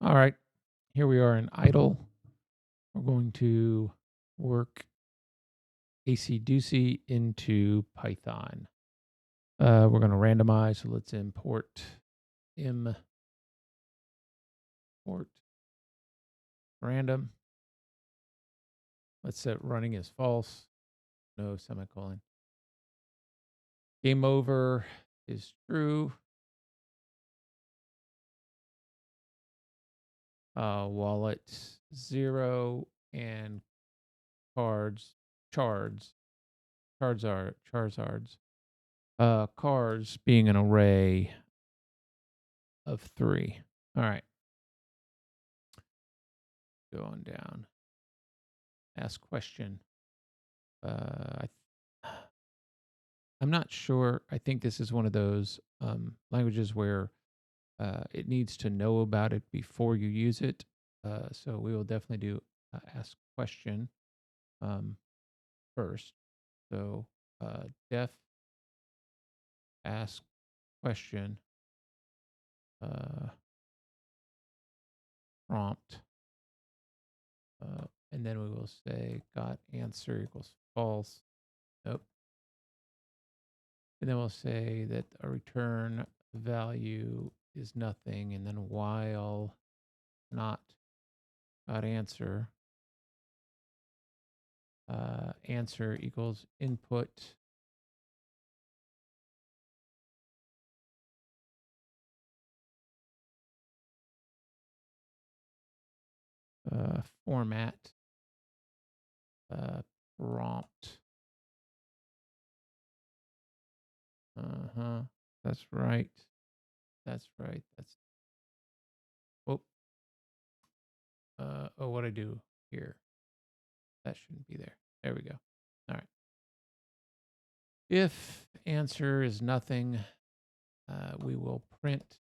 All right, here we are in idle. We're going to work Acey Ducey into Python. We're going to randomize, so let's import random. Let's set running as false, no semicolon. Game over is true. Wallet 0 and cards being an array of 3. All right. Go on down. Ask question. I'm not sure. I think this is one of those languages where it needs to know about it before you use it. So we will definitely do ask question first. So def ask question prompt. And then we will say got answer equals false. Nope. And then we'll say that a return value is nothing. And then while not got answer, answer equals input format prompt. That's right. That's right. That's oh, what I do here? That shouldn't be there. There we go. All right. If answer is nothing, we will print.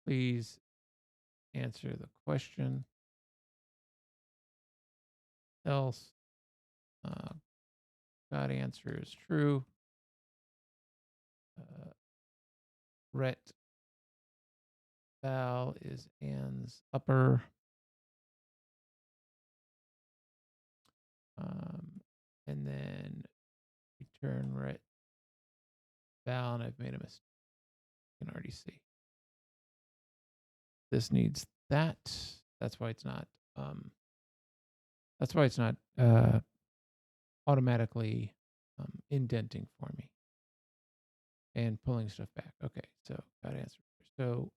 Please answer the question. Else, got answer is true. Ret val is ans upper. And then return ret val, and I've made a mistake. You can already see. This needs that. That's why it's not. Automatically indenting for me and pulling stuff back. Okay, so got answer. So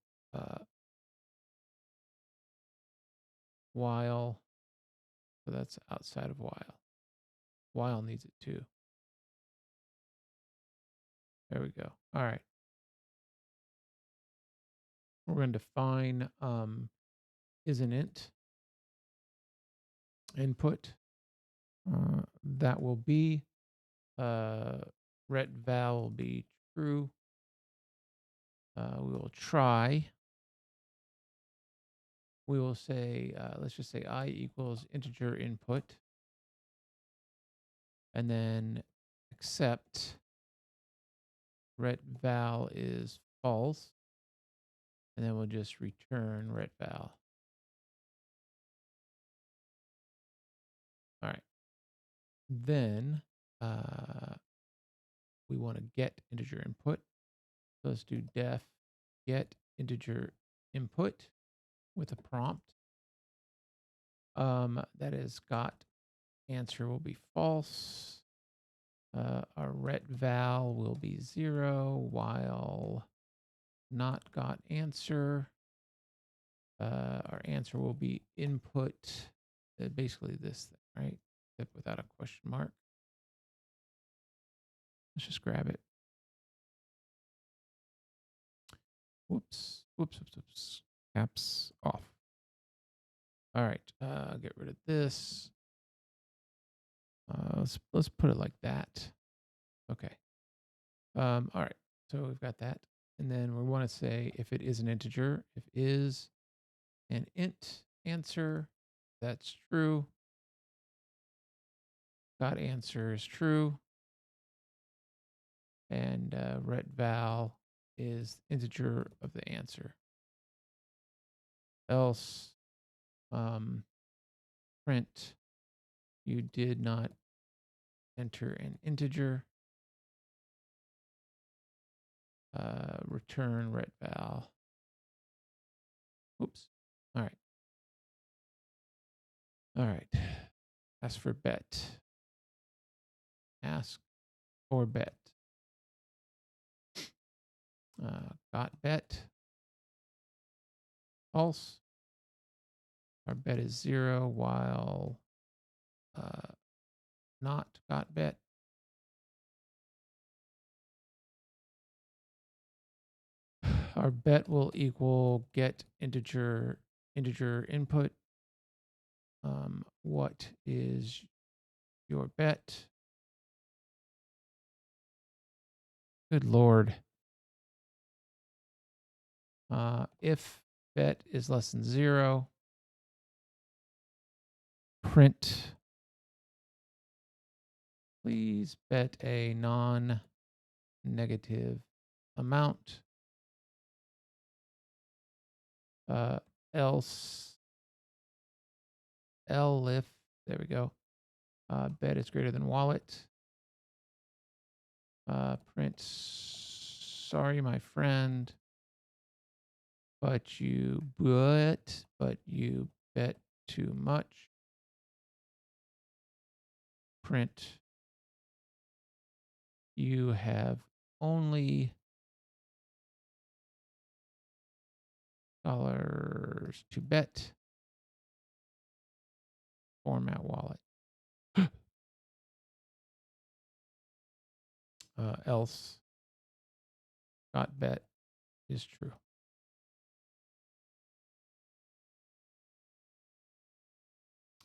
while, so that's outside of while. While needs it too. There we go. All right. We're going to define is an int input. That will be ret val will be true. We will try. We will say, let's just say I equals integer input. And then except ret val is false. And then we'll just return ret val. All right. Then we want to get integer input. So let's do def get integer input with a prompt. That is got answer will be false. Our ret val will be 0 while not got answer. Our answer will be input, basically this thing, right? Except without a question mark. Let's just grab it. Whoops. Caps off. All right, get rid of this. Let's put it like that. Okay. All right. So we've got that. And then we want to say if it is an integer, if is an int answer, that's true. Got answer is true. And ret val is integer of the answer. Else, print, you did not enter an integer. Return ret val. Oops. All right. All right. Ask for bet. Ask for bet. Got bet. False. Our bet is 0 while not got bet. Our bet will equal get integer input. What is your bet? Good Lord. If bet is less than 0, print, please bet a non-negative amount. Else, elif, there we go. Bet is greater than wallet. Print, sorry, my friend, but you bet too much. Print, you have only dollars to bet. Format wallet. Else, got bet is true.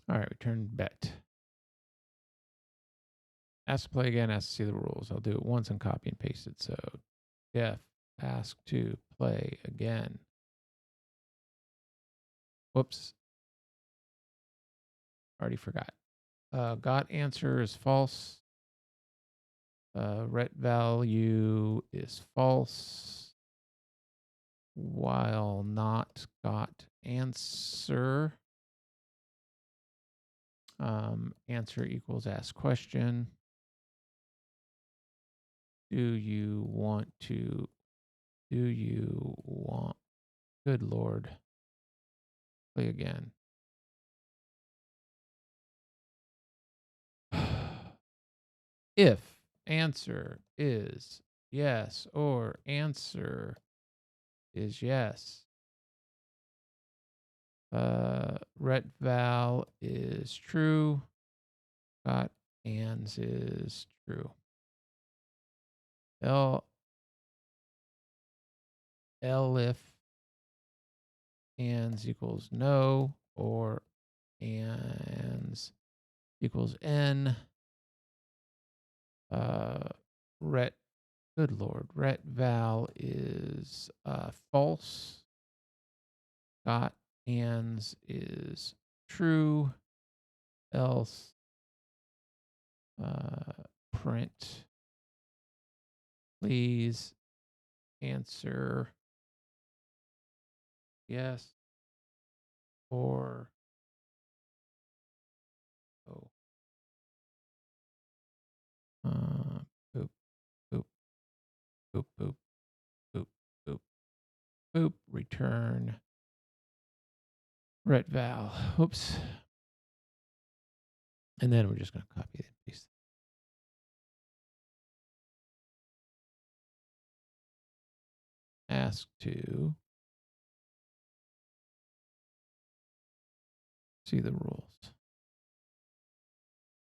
All right, return bet. Ask to play again, ask to see the rules. I'll do it once and copy and paste it. So def ask to play again. Whoops. Already forgot. Got answer is false. Ret value is false. While not got answer. Answer equals ask question. Do you want, good Lord, play again. If answer is yes or answer is yes, ret val is true, got ands is true. If ands equals no or ands equals n, ret, good Lord, ret val is false, got ands is true, else print, please answer yes or no. Boop, boop, boop, boop, boop, boop, boop, return ret val. Oops. And then we're just going to copy and paste. Ask to see the rules.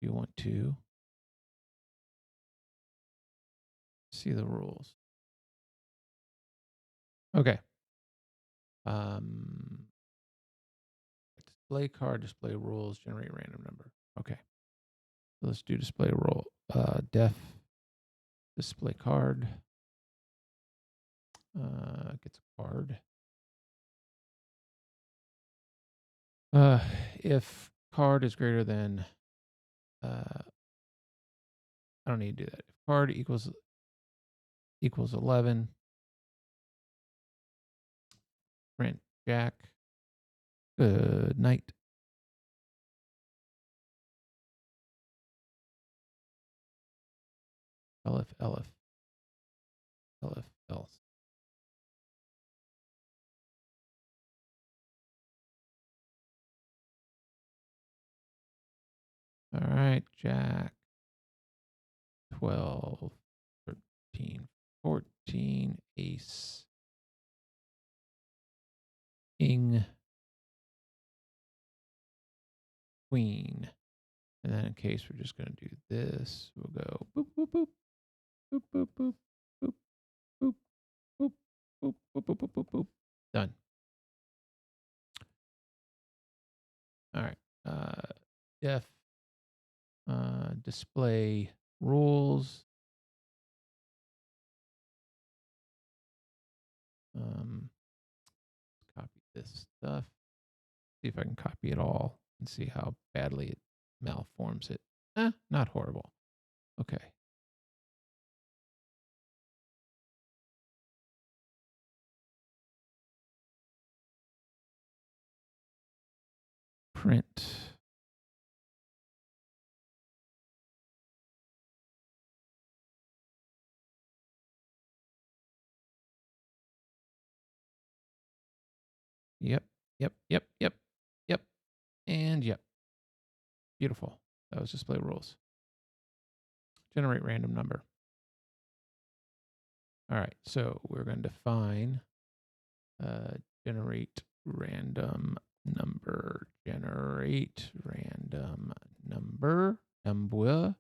You want to see the rules. Okay. Display card, display rules, generate random number. Okay. So let's do display role. Def display card. Gets a card. If card is greater than, I don't need to do that. If card equals 11, print Jack. Good night. Elif, Elif, Elif, else. All right, Jack. 12, 13, 14, ace, king, queen. And then in case we're just going to do this, we'll go boop, boop, boop, boop, boop, boop, boop, boop, boop, boop, boop, boop, boop, boop, boop. Done. All right. Def display rules. Copy this stuff. See if I can copy it all and see how badly it malforms it. Not horrible. Okay. Print. Yep, yep, yep, yep, yep, and yep. Beautiful. That was display rules. Generate random number. All right, so we're going to define generate random number. Generate random number. Number.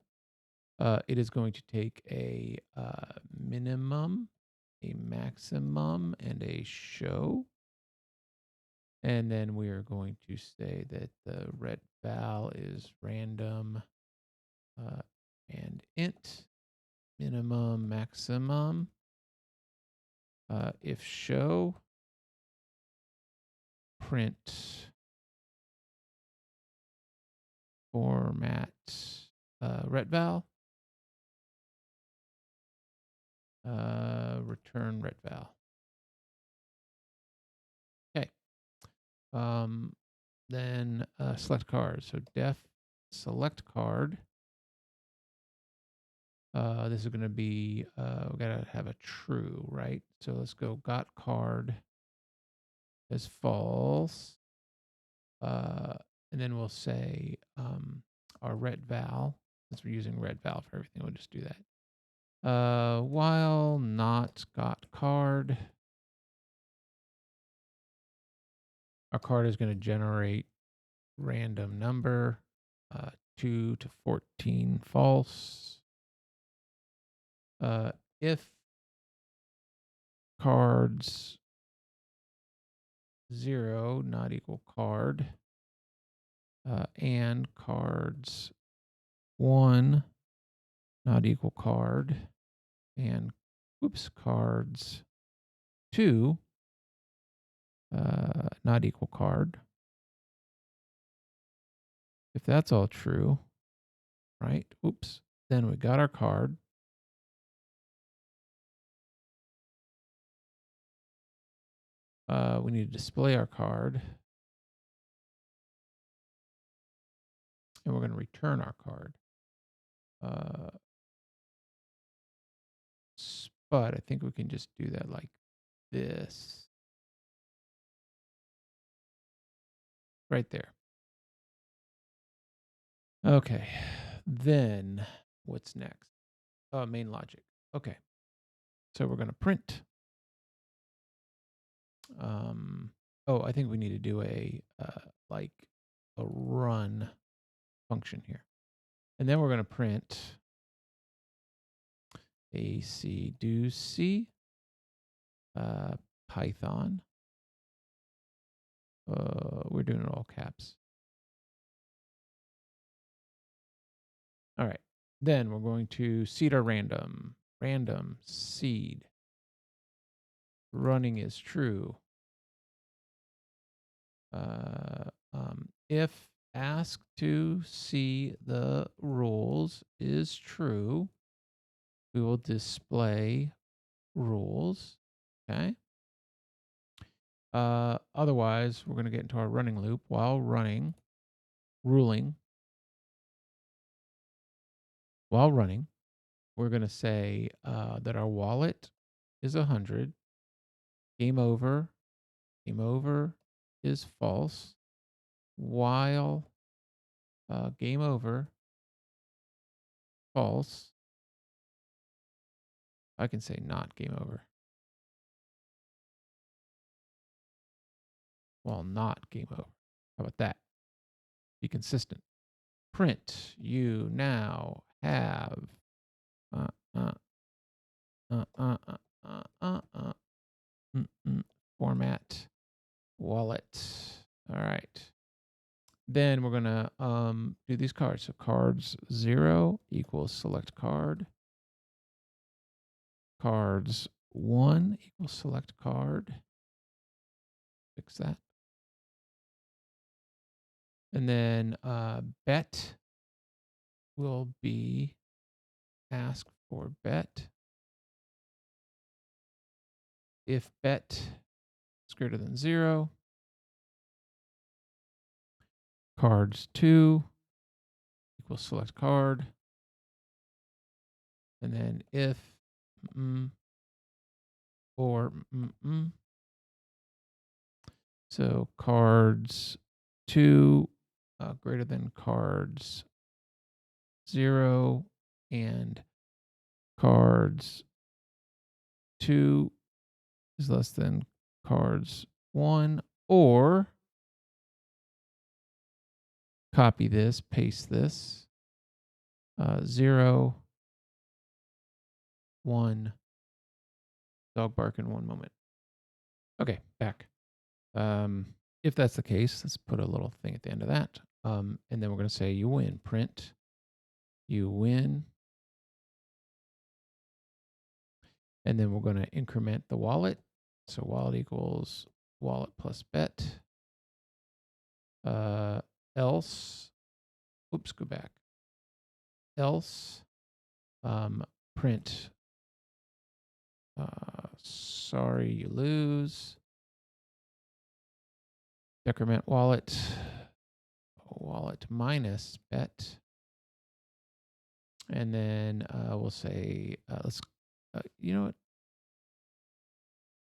It is going to take a minimum, a maximum, and a show. And then we are going to say that the red val is random and int, minimum, maximum. If show, print format ret val, return ret val. Okay. Then select card. So def select card. This is going to be, we got to have a true, right? So let's go got card as false. And then we'll say our ret val, since we're using ret val for everything, we'll just do that. While not got card, our card is going to generate random number, 2 to 14 false. If cards 0 not equal card, and cards 1 not equal card, and cards 2 not equal card. If that's all true, right? Then we got our card. We need to display our card. And we're going to return our card. But I think we can just do that like this. Right there. Okay. Then what's next? Main logic. Okay. So we're going to print. I think we need to do a like a run function here. And then we're going to print Acey Ducey, Python. We're doing it all caps. All right. Then we're going to seed our random. Random seed. Running is true. If asked to see the rules is true, we will display rules. Okay. Otherwise, we're going to get into our running loop. While running, we're going to say that our wallet is 100. Game over. Game over is false. While game over, false. I can say not game over. While not game over. How about that? Be consistent. Print. You now have uh, uh, uh, uh, uh, uh, uh, uh, format wallet. All right. Then we're going to do these cards. So cards 0 equals select card. Cards 1 equals select card. Fix that. And then bet will be ask for bet. If bet is greater than 0, cards 2 equals select card. And then if or so cards 2 greater than cards 0 and cards 2 is less than cards 1, or copy this, paste this, 0, 1, dog bark in 1 moment. Okay, back. If that's the case, let's put a little thing at the end of that. And then we're going to say you win. Print, you win. And then we're going to increment the wallet. So wallet equals wallet plus bet. Else, oops, go back. Else, print, sorry you lose. Decrement wallet, wallet minus bet. And then we'll say, you know what?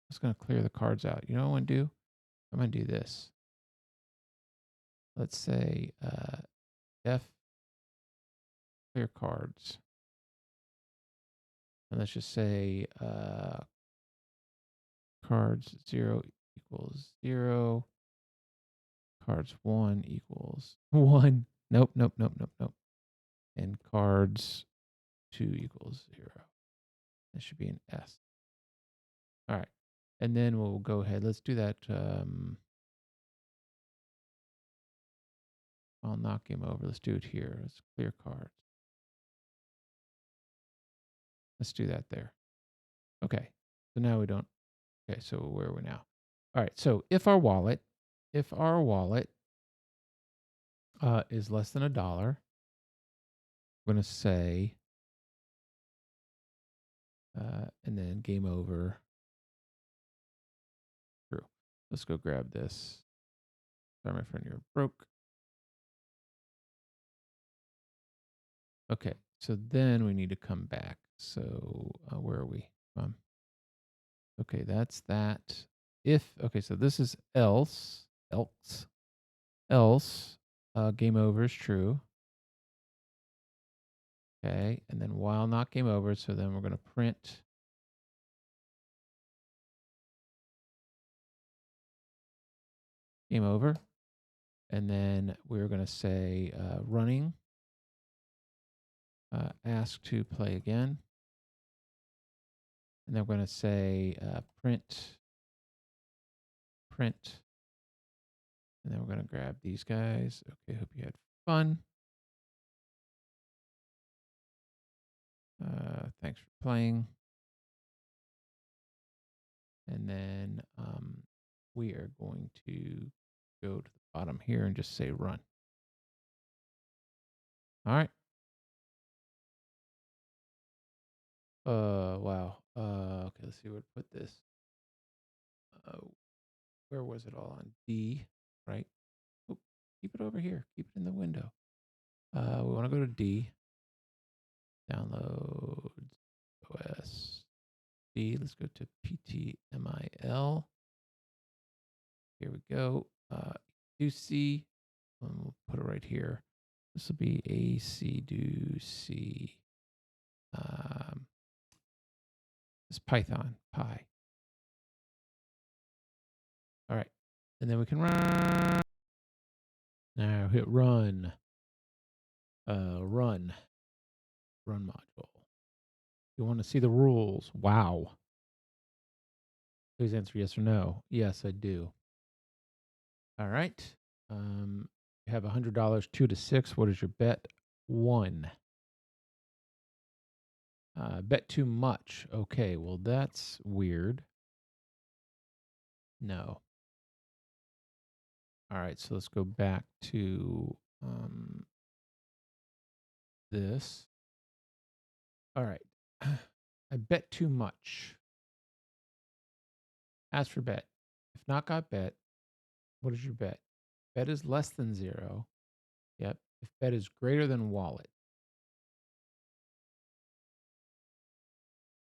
I'm just going to clear the cards out. You know what I'm going to do? I'm going to do this. Let's say def clear cards. And let's just say cards 0 equals 0. Cards 1 equals 1. Nope. And cards 2 equals 0. That should be an S. All right. And then we'll go ahead. Let's do that. I'll knock him over. Let's do it here. Let's clear cards. Let's do that there. Okay. So now we don't. Okay. So where are we now? All right. So if our wallet is less than $1, we're going to say, and then game over. True. Let's go grab this. Sorry, my friend, you're broke. Okay. So then we need to come back. So where are we? Okay, that's that. If, okay, so this is else, game over is true. Okay, and then while not game over, so then we're going to print game over. And then we're going to say running, ask to play again. And then we're going to say print. And then we're going to grab these guys. Okay, hope you had fun. Thanks for playing. And then we are going to go to the bottom here and just say run. All right. Wow. Okay, let's see where to put this. Where was it all on D, right? Oop, keep it over here. Keep it in the window. We want to go to D. Downloads OS D. Let's go to PTIML. Here we go. Ducey. We'll put it right here. This will be Acey Ducey. It's Python, Pi. All right. And then we can run. Now hit run. Run module. You want to see the rules? Wow. Please answer yes or no. Yes, I do. All right. You have $100, 2 to 6. What is your bet? 1. Bet too much. Okay, well, that's weird. No. All right, so let's go back to this. All right. I bet too much. Ask for bet. If not got bet, what is your bet? Bet is less than 0. Yep. If bet is greater than wallet.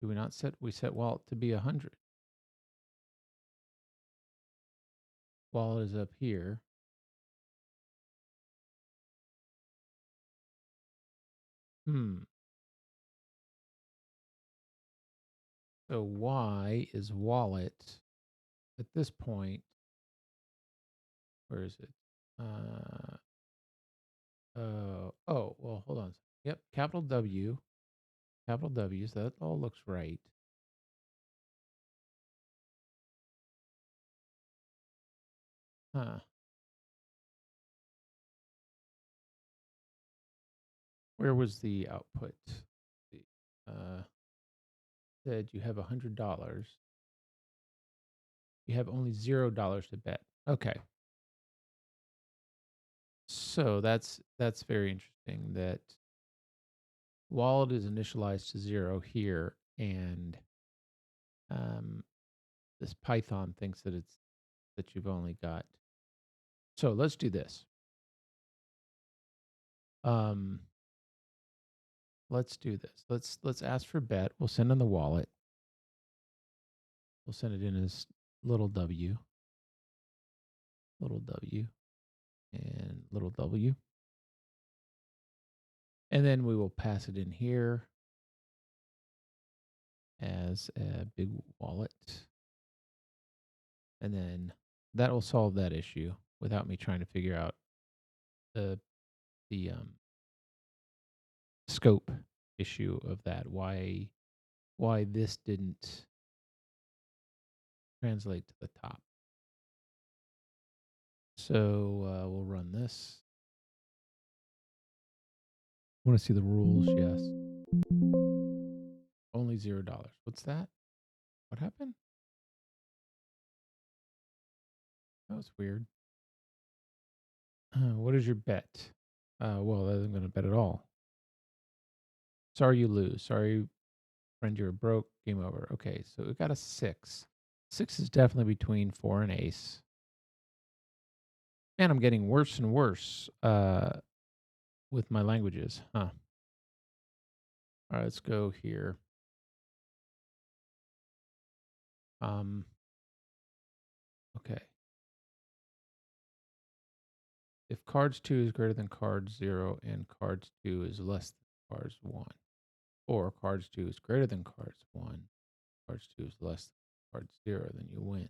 Do we not set? We set wallet to be 100. Wallet is up here. So Y is wallet at this point. Where is it? Oh, well, hold on. Yep, capital W. Capital W, so that all looks right. Huh. Where was the output? Said you have $100. You have only $0 to bet. Okay. So that's very interesting that wallet is initialized to 0 here, and this Python thinks that you've only got. So let's do this. Let's do this. Let's ask for bet. We'll send in the wallet. We'll send it in as little w, and little w. And then we will pass it in here as a big wallet. And then that will solve that issue without me trying to figure out the scope issue of that. Why this didn't translate to the top. So we'll run this. Want to see the rules? Yes. Only $0. What's that? What happened? That was weird. What is your bet? Well, I isn't going to bet at all. Sorry you lose. Sorry, friend, you're broke. Game over. Okay, so we got a 6. 6 is definitely between 4 and ace. Man, I'm getting worse and worse with my languages. Huh. All right, let's go here. Okay. If cards 2 is greater than cards 0 and cards 2 is less than cards 1, or cards 2 is greater than cards 1, cards 2 is less than cards 0, then you win.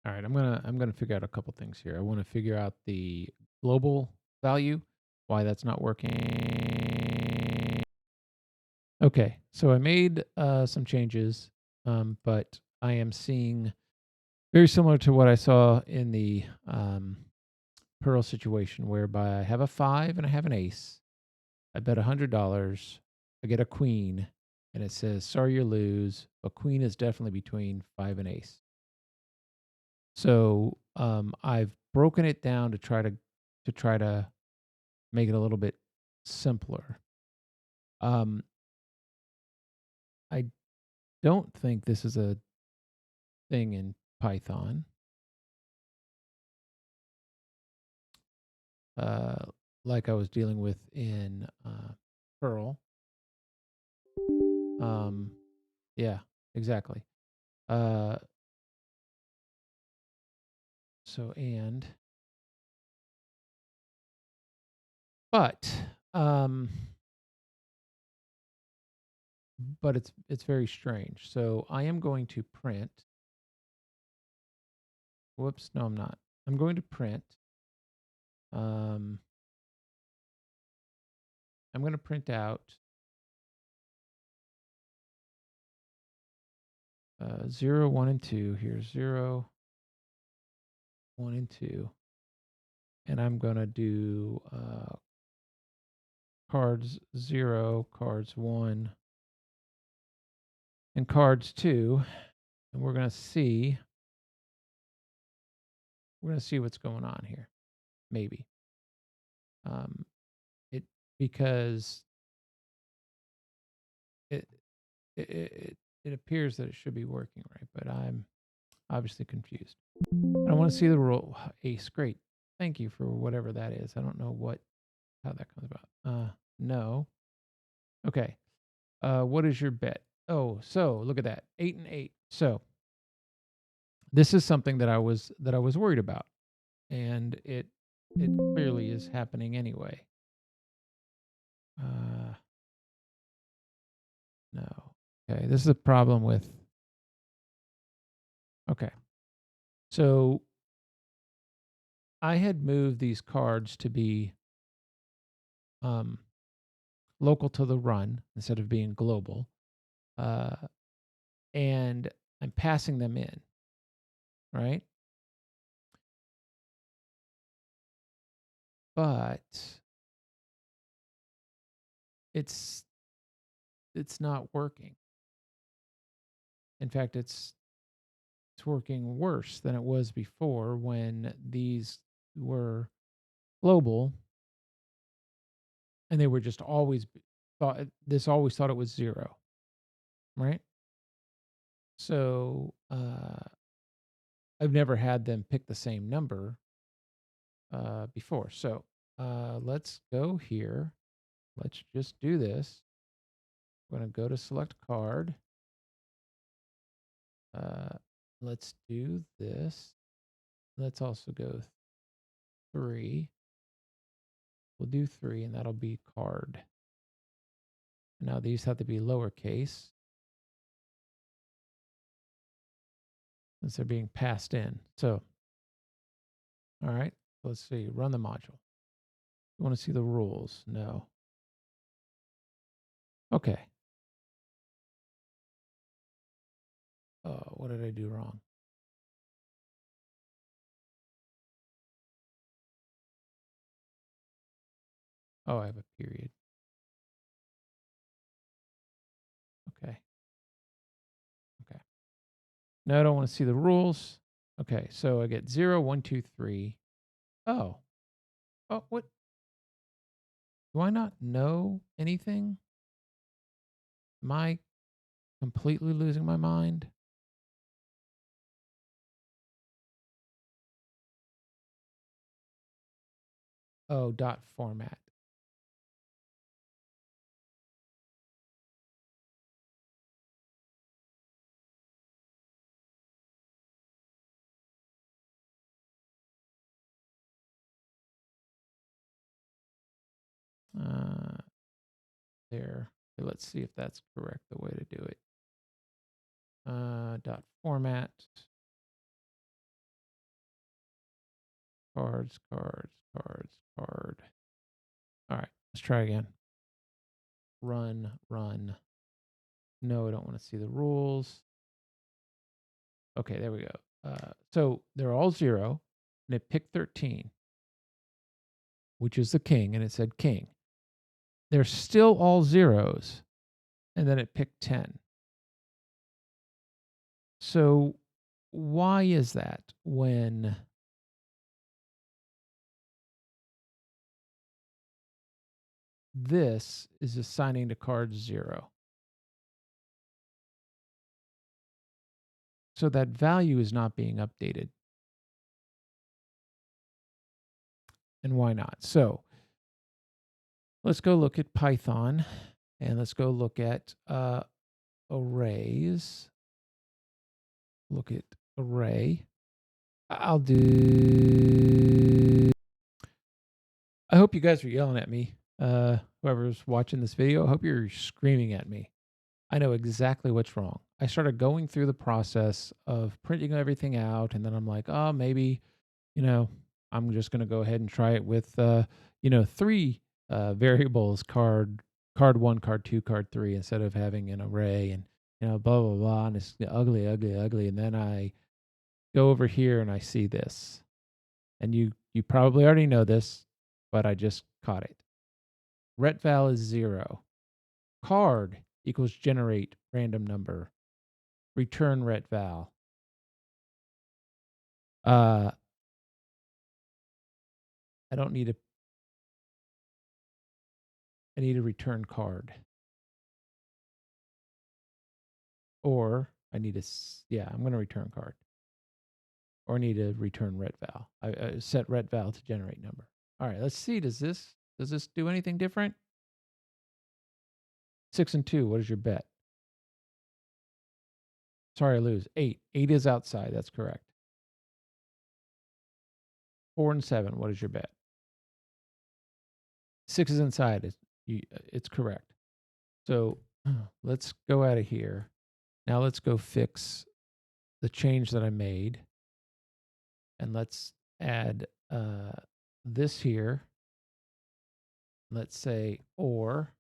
All right, I'm gonna figure out a couple things here. I want to figure out the global value, why that's not working. Okay, so I made some changes, but I am seeing Very similar to what I saw in the Pearl situation, whereby I have a 5 and I have an ace. I bet $100. I get a queen, and it says, "Sorry, you lose." A queen is definitely between 5 and ace. So I've broken it down to try to make it a little bit simpler. I don't think this is a thing in Python. Uh, like I was dealing with in Perl. Yeah, exactly. So and but um, but it's very strange. So I am going to print. Whoops, no, I'm not. I'm going to print. Um, I'm going to print out 0, 1, and 2. Here's 0, 1, and 2. And I'm going to do cards 0, cards 1, and cards 2. And we're going to see what's going on here. Maybe. It because it it appears that it should be working right, but I'm obviously confused. I want to see the rule. Ace, great. Thank you for whatever that is. I don't know how that comes about. No. Okay. What is your bet? Oh, so look at that. 8 and 8. So this is something that I was worried about, and it clearly is happening anyway. No. Okay, this is a problem with. Okay. So I had moved these cards to be local to the run instead of being global. And I'm passing them in, right? But it's not working. In fact, it's working worse than it was before when these were global and they were just always always thought it was 0, right? So I've never had them pick the same number before. So let's go here. Let's just do this. I'm going to go to select card. Let's do this. Let's also go 3. We'll do 3, and that'll be card. Now these have to be lowercase since they're being passed in. So, all right, let's see. Run the module. You want to see the rules? No. Okay. Oh, what did I do wrong? Oh, I have a period. Okay. Okay. Now I don't want to see the rules. Okay, so I get 0, 1, 2, 3. Oh. Oh, what? Do I not know anything? Am I completely losing my mind? Oh, dot format. There. Okay, let's see if that's correct, the way to do it. Dot format. Cards, cards, cards, card. All right, let's try again. Run, run. No, I don't want to see the rules. Okay, there we go. So they're all 0, and it picked 13, which is the king, and it said king. They're still all zeros, and then it picked 10. So why is that when this is assigning to card 0? So that value is not being updated. And why not? So let's go look at Python, and let's go look at arrays. Look at array. I'll do. I hope you guys are yelling at me. Whoever's watching this video, I hope you're screaming at me. I know exactly what's wrong. I started going through the process of printing everything out, and then I'm like, oh, maybe, I'm just going to go ahead and try it with, 3 variables: card 1, card 2, card 3, instead of having an array, and blah blah blah, and it's ugly, ugly, ugly. And then I go over here and I see this, and you probably already know this, but I just caught it. Retval is 0. Card equals generate random number. Return retval. I don't need a. I need a return card. Or I need a. Yeah, I'm going to return card. Or I need to return retval. I set retval to generate number. All right, let's see. Does this do anything different? 6 and 2. What is your bet? Sorry, I lose. 8. 8 is outside. That's correct. 4 and 7. What is your bet? 6 is inside. It's correct. So let's go out of here. Now let's go fix the change that I made. And let's add this here. Let's say or.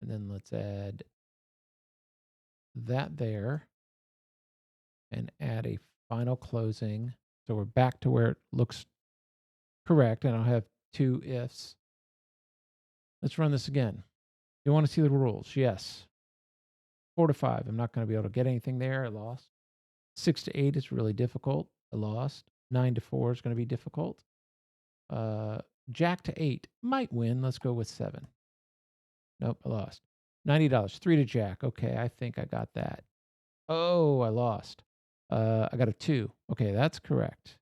And then let's add that there. And add a final closing. So we're back to where it looks correct. And I'll have 2 ifs. Let's run this again. You want to see the rules? Yes. 4 to 5. I'm not going to be able to get anything there. I lost. 6 to 8 is really difficult. I lost. 9 to 4 is going to be difficult. Jack to 8 might win. Let's go with 7. Nope, I lost. $90. 3 to Jack. Okay, I think I got that. Oh, I lost. I got a 2. Okay, that's correct.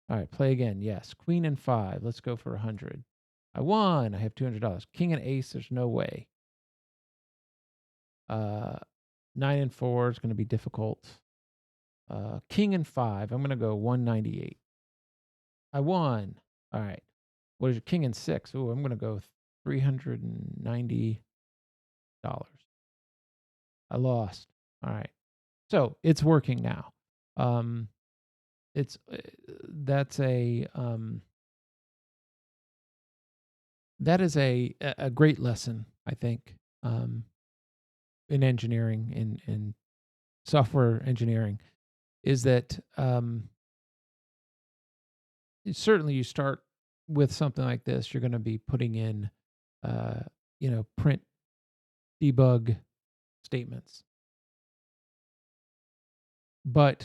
All right, play again. Yes. Queen and 5. Let's go for 100. I won. I have $200. King and ace, there's no way. 9 and 4 is going to be difficult. King and 5. I'm going to go 198. I won. All right. What is your king and 6? Oh, I'm going to go $390. I lost. All right. So it's working now. It's that's a that is a great lesson, I think, in engineering, in software engineering, is that certainly you start with something like this, you're going to be putting in, print debug statements. But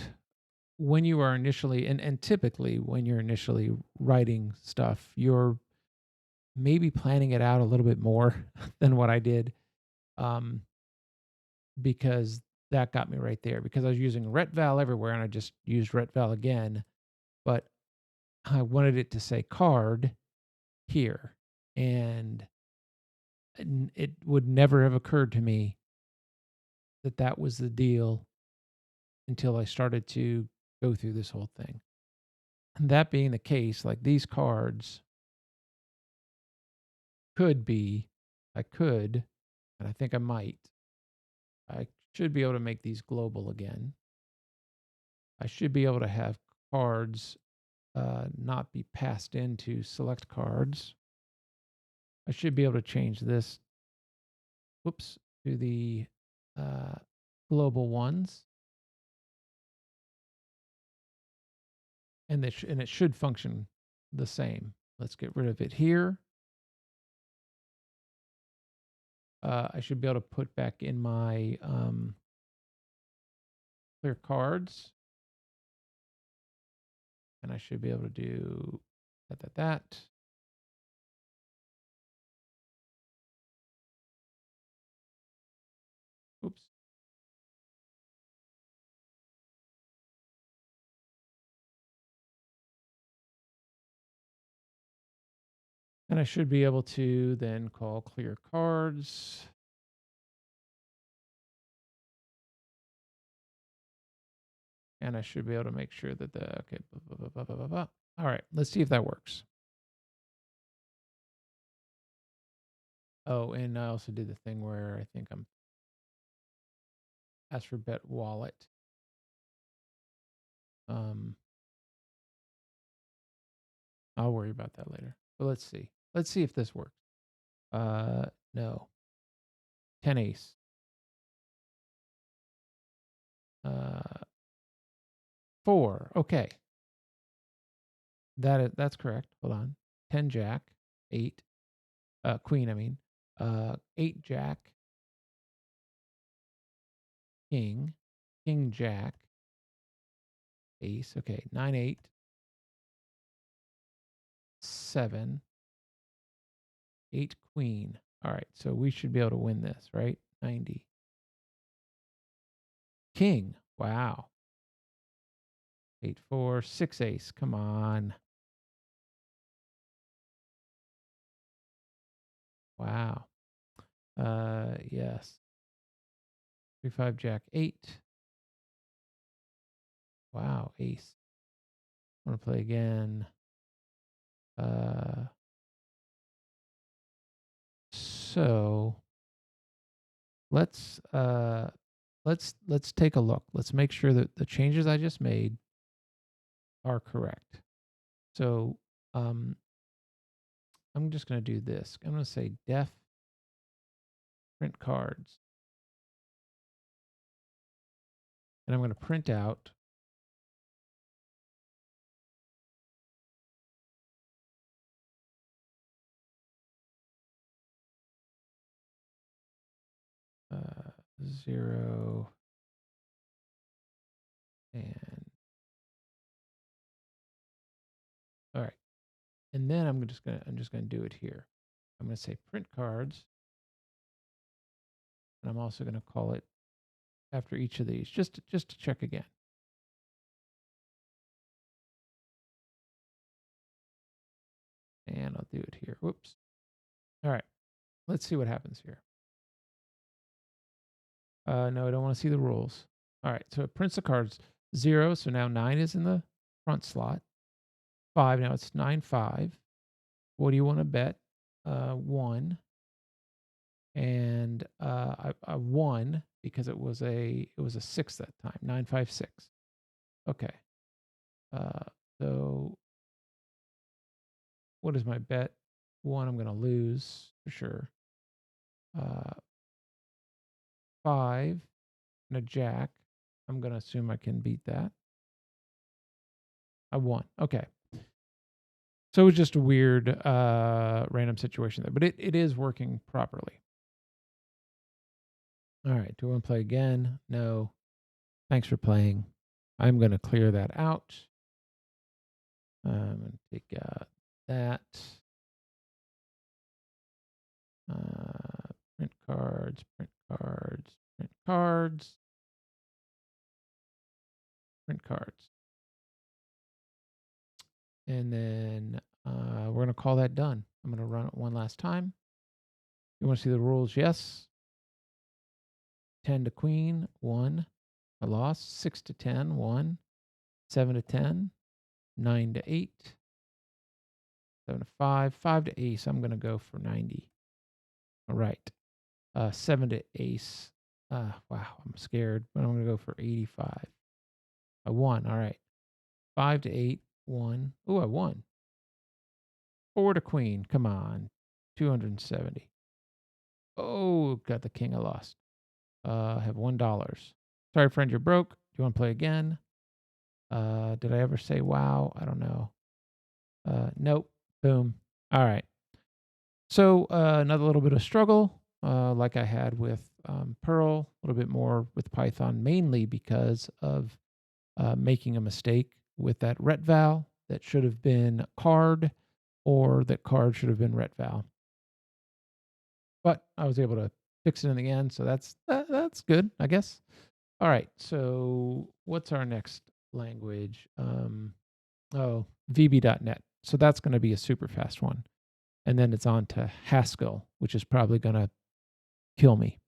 when you are initially, and typically when you're initially writing stuff, you're maybe planning it out a little bit more than what I did, because that got me right there, because I was using retval everywhere and I just used retval again, but I wanted it to say card here. And it would never have occurred to me that that was the deal until I started to go through this whole thing. And that being the case, like these cards could be, I could, and I think I might, I should be able to make these global again. I should be able to have cards not be passed into select cards. I should be able to change this, whoops, to the global ones. And it should function the same. Let's get rid of it here. I should be able to put back in my clear cards. And I should be able to do that. Oops. And I should be able to then call clear cards. And I should be able to make sure that okay. All right, let's see if that works. Oh, and I also did the thing where I think I'm asked for bet wallet. I'll worry about that later. But let's see. Let's see if this works. No. 10 ace. 4. Okay. That's correct. Hold on. 10 jack, 8 queen, I mean. 8 jack, king, king jack, ace. Okay. 9 8, 7, 8 queen. All right. So we should be able to win this, right? 90. King. Wow. 8 4, 6 ace. Come on. Wow. Yes. 3 5 jack 8. Wow, ace. I want to play again. So let's take a look. Let's make sure that the changes I just made are correct. So I'm just going to do this. I'm going to say def print cards, and I'm going to print out uh, 0 and all right. And then I'm just going to do it here. I'm going to say print cards, and I'm also going to call it after each of these just to check again. And I'll do it here. Whoops. All right. Let's see what happens here. No, I don't want to see the rules. All right. So it prints the cards 0. So now 9 is in the front slot. 5. Now it's 9 5. What do you want to bet? 1. And I won because it was a 6 that time. 9 5 6. Okay. So what is my bet? 1, I'm going to lose for sure. 5 and a jack. I'm going to assume I can beat that. I won. Okay. So it was just a weird random situation there, but it is working properly. All right. Do I want to play again? No. Thanks for playing. I'm going to clear that out. I'm going to take that. Print cards, print cards, print cards, print cards. And then we're going to call that done. I'm going to run it one last time. You want to see the rules? Yes. 10 to queen, 1. I lost. 6 to 10, 1. 7 to 10, 9 to 8. 7 to 5, 5 to ace. I'm going to go for 90. All right. 7 to ace. Wow, I'm scared, but I'm going to go for 85. I won. All right. 5 to 8, 1. Oh, I won. 4 to queen. Come on. 270. Oh, got the king. I lost. I have $1. Sorry, friend, you're broke. Do you want to play again? Did I ever say wow? I don't know. Nope. Boom. All right. So another little bit of struggle, like I had with Perl, a little bit more with Python, mainly because of making a mistake with that ret val that should have been card, or that card should have been ret val. But I was able to fix it in the end, so that's good, I guess. All right, so what's our next language? VB.net. So that's going to be a super fast one. And then it's on to Haskell, which is probably going to kill me.